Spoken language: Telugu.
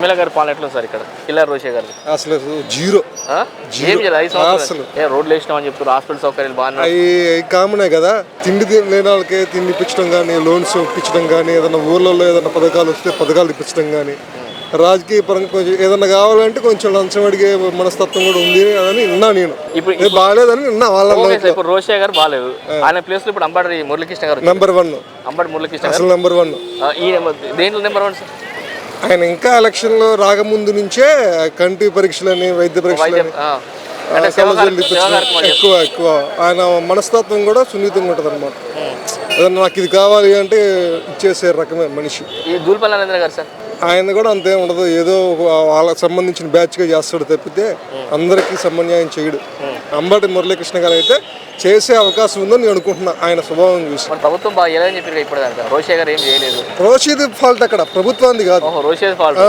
ఎమ్మెల్యే గారి పాలన ఎట్లా సార్ ఇక్కడ కిల్లారి రోషే గారు అసలు జీరో ఏం చేయాలి 5 సంవత్సరాలు రోడ్లు వేసినామని చెప్తారు హాస్పిటల్ సౌకర్యాలు బాగా అవి కామనే కదా. తిండి లేని వాళ్ళకి తిండి ఇప్పించడం కానీ, లోన్స్ ఇప్పించడం కానీ, ఏదైనా ఊర్లలో ఏదైనా పథకాలు వస్తే పథకాలు ఇప్పించడం కానీ, రాజకీయ పరంగా కొంచెం ఏదన్నా కావాలంటే కొంచెం లంచం అడిగే మనస్తత్వం కూడా ఉంది అని విన్నా. నేను ఇప్పుడు బాగాలేదని విన్నా వాళ్ళ. ఇప్పుడు రోషే గారు బాగాలేదు, ఆయన ప్లేస్ లో ఇప్పుడు అంబటి మురళీకృష్ణ గారు నెంబర్ 1 అంబటి మురళీకృష్ణ అసలు నెంబర్ 1. ఈ దేంట్లో నెంబర్ 1 సార్? ఆయన ఇంకా ఎలక్షన్లో రాకముందు నుంచే కంటి పరీక్షలని, వైద్య పరీక్షలని ఎక్కువ ఆయన మనస్తత్వం కూడా సున్నితంగా ఉంటుంది అనమాట. ఏదన్నా నాకు ఇది కావాలి అంటే ఇచ్చేసే రకమే మనిషి. ఈ దూల్పల్లి నరేంద్ర గారు సార్ ఆయన కూడా అంతే ఉండదు, ఏదో వాళ్ళకి సంబంధించిన బ్యాచ్గా చేస్తాడు తప్పితే అందరికీ సమన్యాయం చేయడు. అంబటి మురళీకృష్ణ గారు అయితే చేసే అవకాశం ఉందని నేను అనుకుంటున్నా ఆయన స్వభావం చూసి. ప్రభుత్వం బాగా ఎలా చెప్పి ఇప్పుడు రోషే గారు ఏం చేయలేదు. రోషేది ఫాల్ట్ అక్కడ ప్రభుత్వానికి కాదు, రోషే ఫాల్ట్.